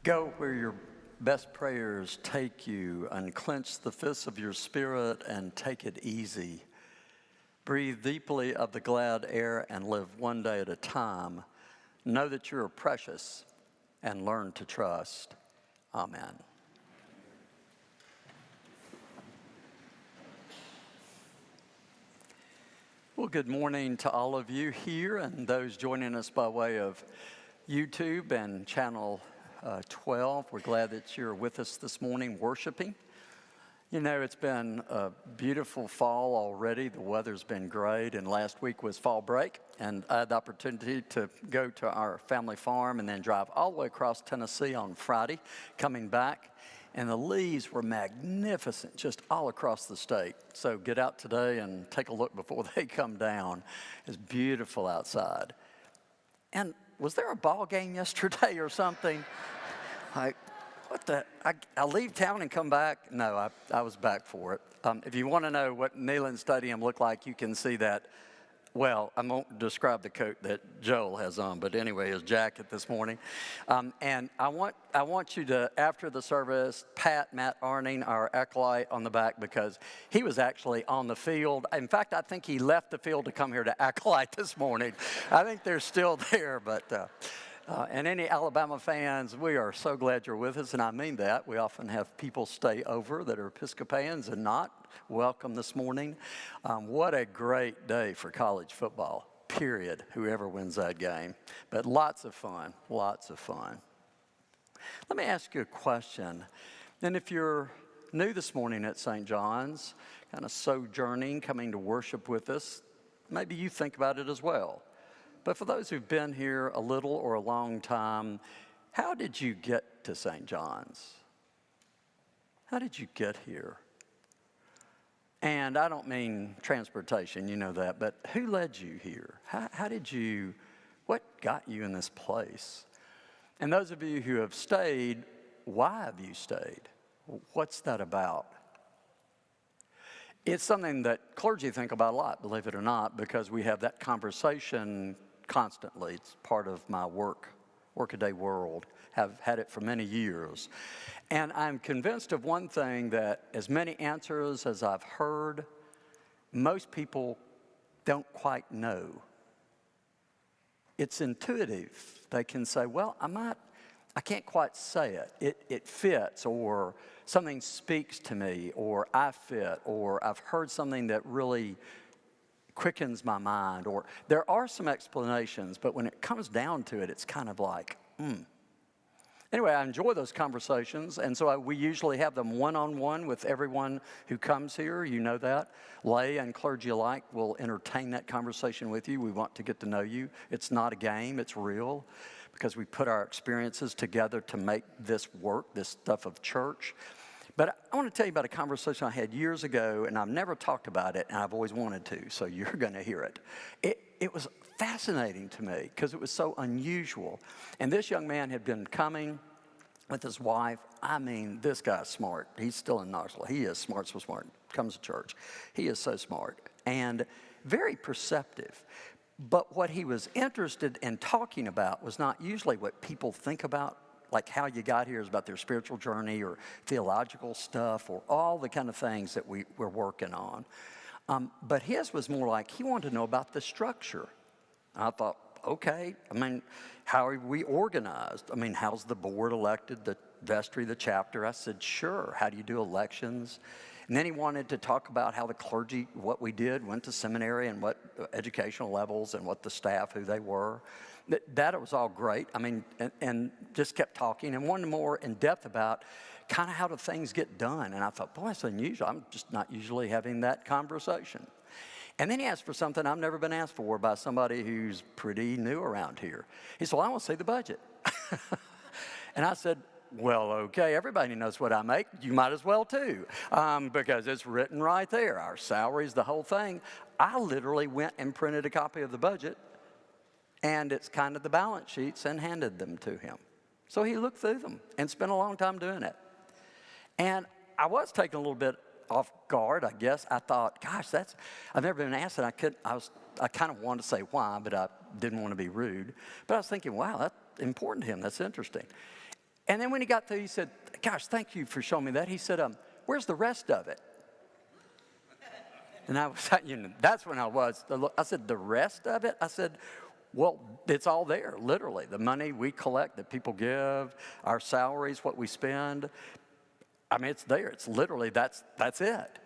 Go where your best prayers take you, unclench the fists of your spirit and take it easy. Breathe deeply of the glad air and live one day at a time. Know that you are precious and learn to trust. Amen. Well, good morning to all of you here and those joining us by way of YouTube and Channel 12. We're glad that you're with us this morning worshiping. You know, it's been a beautiful fall already. The weather's been great, and last week was fall break, and I had the opportunity to go to our family farm and then drive all the way across Tennessee on Friday, coming back, and the leaves were magnificent just all across the state. So get out today and take a look before they come down. It's beautiful outside. And was there a ball game yesterday or something? Like, what the? I leave town and come back? No, I was back for it. If you want to know what Neyland Stadium looked like, you can see that. Well, I won't describe the coat that Joel has on, but anyway, his jacket this morning. And I want you to, after the service, pat Matt Arning, our acolyte, on the back because he was actually on the field. In fact, I think he left the field to come here to acolyte this morning. I think they're still there, but... and any Alabama fans, we are so glad you're with us, and I mean that. We often have people stay over that are Episcopalians and not. Welcome this morning. What a great day for college football, period, whoever wins that game. But lots of fun, lots of fun. Let me ask you a question. And if you're new this morning at St. John's, kind of sojourning, coming to worship with us, maybe you think about it as well. But for those who've been here a little or a long time, how did you get to St. John's? How did you get here? And I don't mean transportation, you know that, but who led you here? How did you, what got you in this place? And those of you who have stayed, why have you stayed? What's that about? It's something that clergy think about a lot, believe it or not, because we have that conversation constantly. It's part of my workaday world. Have had it for many years. And I'm convinced of one thing, that as many answers as I've heard, most people don't quite know. It's intuitive. They can say, well, I can't quite say it. It fits, or something speaks to me, or I fit, or I've heard something that really quickens my mind, or there are some explanations, but when it comes down to it, it's kind of like, Anyway, I enjoy those conversations, and so we usually have them one-on-one with everyone who comes here. You know that. Lay and clergy alike will entertain that conversation with you. We want to get to know you. It's not a game. It's real, because we put our experiences together to make this work, this stuff of church. But I want to tell you about a conversation I had years ago, and I've never talked about it, and I've always wanted to, so you're going to hear it. It was fascinating to me because it was so unusual. And this young man had been coming with his wife. I mean, this guy's smart. He's still in Knoxville. He is smart, so smart. Comes to church. He is so smart and very perceptive. But what he was interested in talking about was not usually what people think about, like how you got here is about their spiritual journey or theological stuff or all the kind of things that we're working on. But his was more like he wanted to know about the structure. I thought, okay, how are we organized? How's the board elected, the vestry, the chapter? I said, sure. How do you do elections? And then he wanted to talk about how the clergy, what we did, went to seminary and what educational levels and what the staff, who they were. That was all great. And just kept talking and wanted more in depth about kind of how do things get done. And I thought, boy, that's unusual. I'm just not usually having that conversation. And then he asked for something I've never been asked for by somebody who's pretty new around here. He said, well, I want to see the budget. And I said, well, okay, everybody knows what I make. You might as well too, because it's written right there. Our salaries, the whole thing. I literally went and printed a copy of the budget, and it's kind of the balance sheets, and handed them to him. So he looked through them and spent a long time doing it. And I was taken a little bit off guard, I guess. I thought, gosh, I've never been asked, and I kind of wanted to say why, but I didn't want to be rude. But I was thinking, wow, that's important to him. That's interesting. And then when he got through, he said, gosh, thank you for showing me that. He said, where's the rest of it? And I was, that's when I said, the rest of it? I said, well, it's all there, literally. The money we collect, that people give, our salaries, what we spend. I mean, it's there. It's literally, that's it.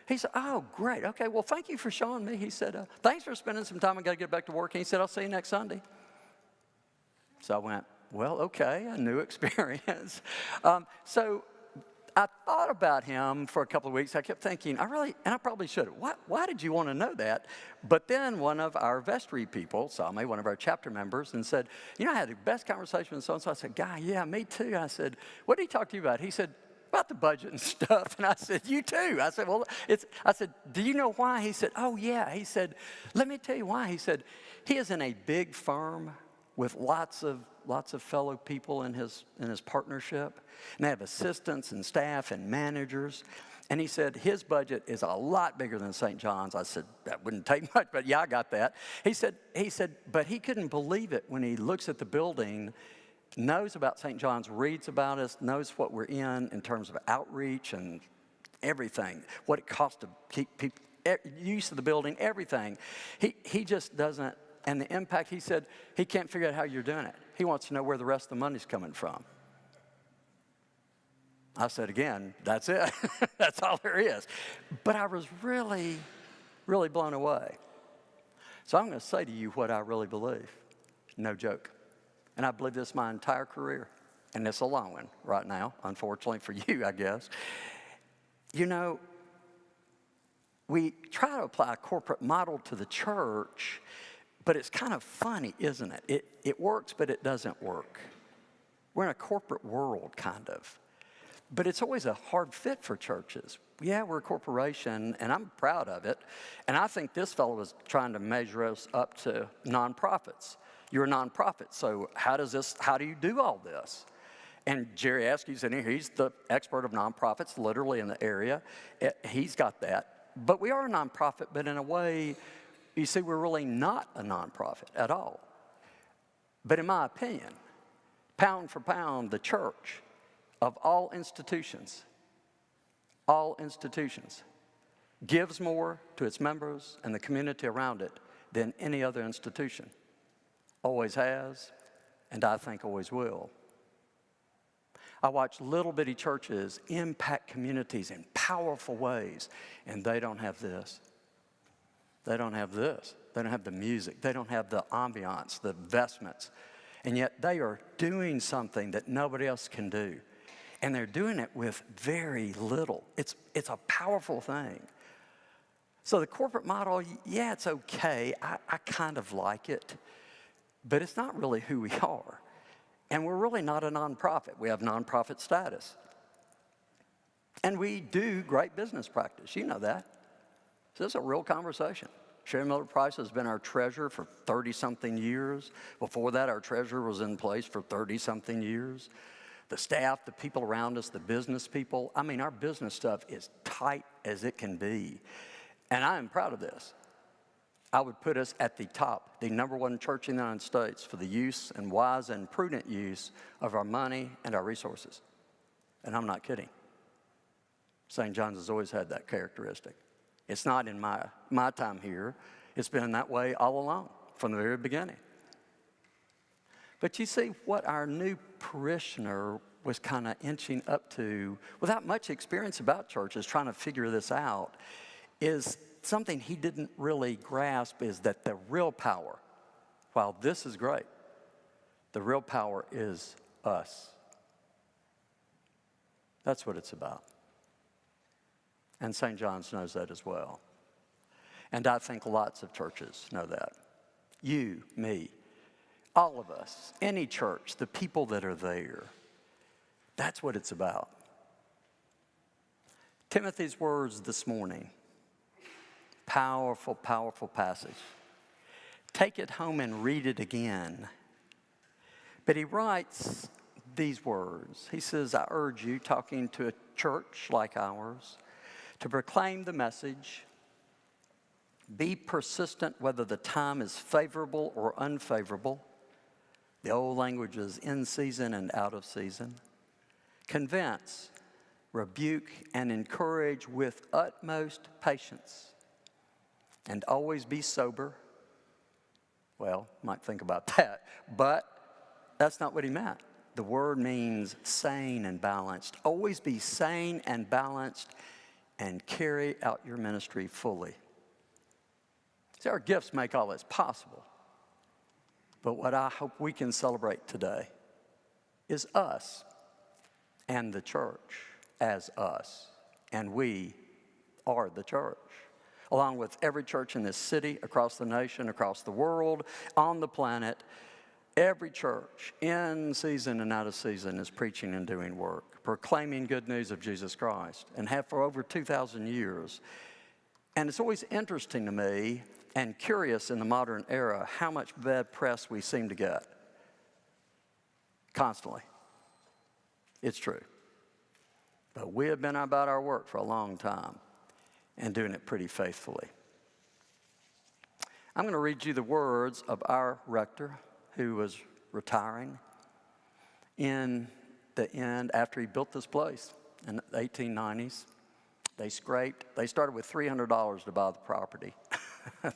He said, oh, great. Okay, well, thank you for showing me. He said, thanks for spending some time. I got to get back to work. And he said, I'll see you next Sunday. So I went, well, okay, a new experience. So I thought about him for a couple of weeks. I kept thinking, and I probably should have. Why did you want to know that? But then one of our vestry people saw me, one of our chapter members, and said, I had the best conversation with so-and-so. I said, Guy, yeah, me too. I said, what did he talk to you about? He said, about the budget and stuff. And I said, you too. I said, I said, do you know why? He said, oh, yeah. He said, let me tell you why. He said, he is in a big firm with lots of fellow people in his partnership. And they have assistants and staff and managers. And he said his budget is a lot bigger than St. John's. I said, that wouldn't take much, but yeah, I got that. He said, but he couldn't believe it when he looks at the building, knows about St. John's, reads about us, knows what we're in terms of outreach and everything, what it costs to keep people, use of the building, everything. He just doesn't. And the impact, he said, he can't figure out how you're doing it. He wants to know where the rest of the money's coming from. I said, again, that's it. That's all there is. But I was really, really blown away. So I'm going to say to you what I really believe. No joke. And I believe this my entire career. And it's a long one right now, unfortunately for you, I guess. We try to apply a corporate model to the church, but it's kind of funny, isn't it? It works, but it doesn't work. We're in a corporate world, kind of. But it's always a hard fit for churches. Yeah, we're a corporation, and I'm proud of it. And I think this fellow was trying to measure us up to nonprofits. You're a nonprofit, so how do you do all this? And Jerry Askew's in here. He's the expert of nonprofits, literally in the area. He's got that. But we are a nonprofit, but in a way, you see, we're really not a nonprofit at all. But in my opinion, pound for pound, the church of all institutions, gives more to its members and the community around it than any other institution. Always has, and I think always will. I watch little bitty churches impact communities in powerful ways, and they don't have this. They don't have this. They don't have the music. They don't have the ambiance, the vestments. And yet they are doing something that nobody else can do. And they're doing it with very little. It's a powerful thing. So the corporate model, yeah, it's okay. I kind of like it. But it's not really who we are. And we're really not a nonprofit. We have nonprofit status. And we do great business practice. You know that. So this is a real conversation. Sherry Miller Price has been our treasurer for 30-something years. Before that, our treasurer was in place for 30-something years. The staff, the people around us, the business people, our business stuff is tight as it can be. And I am proud of this. I would put us at the top, the number one church in the United States for the use and wise and prudent use of our money and our resources. And I'm not kidding. St. John's has always had that characteristic. It's not in my time here. It's been that way all along from the very beginning. But you see, what our new parishioner was kind of inching up to, without much experience about churches, trying to figure this out, is something he didn't really grasp, is that the real power, while this is great, the real power is us. That's what it's about. And St. John's knows that as well. And I think lots of churches know that. You, me, all of us, any church, the people that are there. That's what it's about. Timothy's words this morning. Powerful, powerful passage. Take it home and read it again. But he writes these words. He says, I urge you, talking to a church like ours, to proclaim the message. Be persistent whether the time is favorable or unfavorable. The old language is in season and out of season. Convince, rebuke, and encourage with utmost patience. And always be sober. Well, might think about that, but that's not what he meant. The word means sane and balanced. Always be sane and balanced and carry out your ministry fully. See, our gifts make all this possible. But what I hope we can celebrate today is us and the church as us. And we are the church. Along with every church in this city, across the nation, across the world, on the planet, every church in season and out of season is preaching and doing work, proclaiming good news of Jesus Christ, and have for over 2,000 years. And it's always interesting to me and curious in the modern era how much bad press we seem to get. Constantly. It's true. But we have been about our work for a long time and doing it pretty faithfully. I'm going to read you the words of our rector who was retiring in the end after he built this place in the 1890s. They started with $300 to buy the property.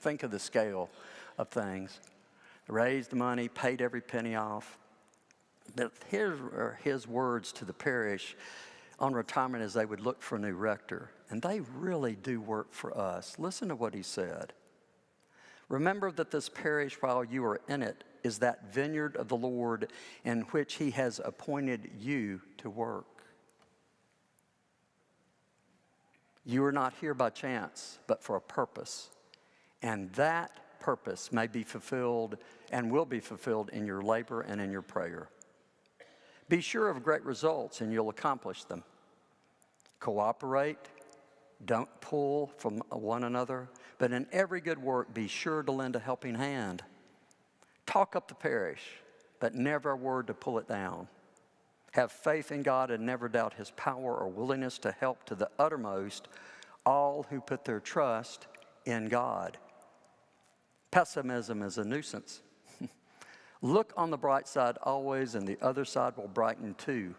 Think of the scale of things. Raised the money, paid every penny off. But here are his words to the parish on retirement as they would look for a new rector. And they really do work for us. Listen to what he said. Remember that this parish, while you are in it, is that vineyard of the Lord in which he has appointed you to work. You are not here by chance, but for a purpose. And that purpose may be fulfilled and will be fulfilled in your labor and in your prayer. Be sure of great results and you'll accomplish them. Cooperate. Don't pull from one another. But in every good work, be sure to lend a helping hand. Talk up the parish, but never a word to pull it down. Have faith in God and never doubt his power or willingness to help to the uttermost all who put their trust in God. Pessimism is a nuisance. Look on the bright side always, and the other side will brighten too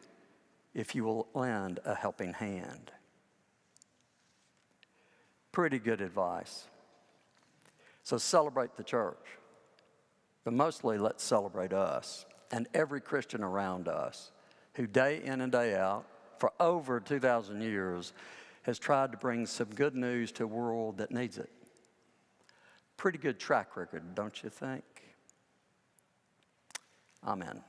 if you will lend a helping hand. Pretty good advice. So celebrate the church, but mostly let's celebrate us and every Christian around us who day in and day out for over 2,000 years has tried to bring some good news to a world that needs it. Pretty good track record, don't you think? Amen.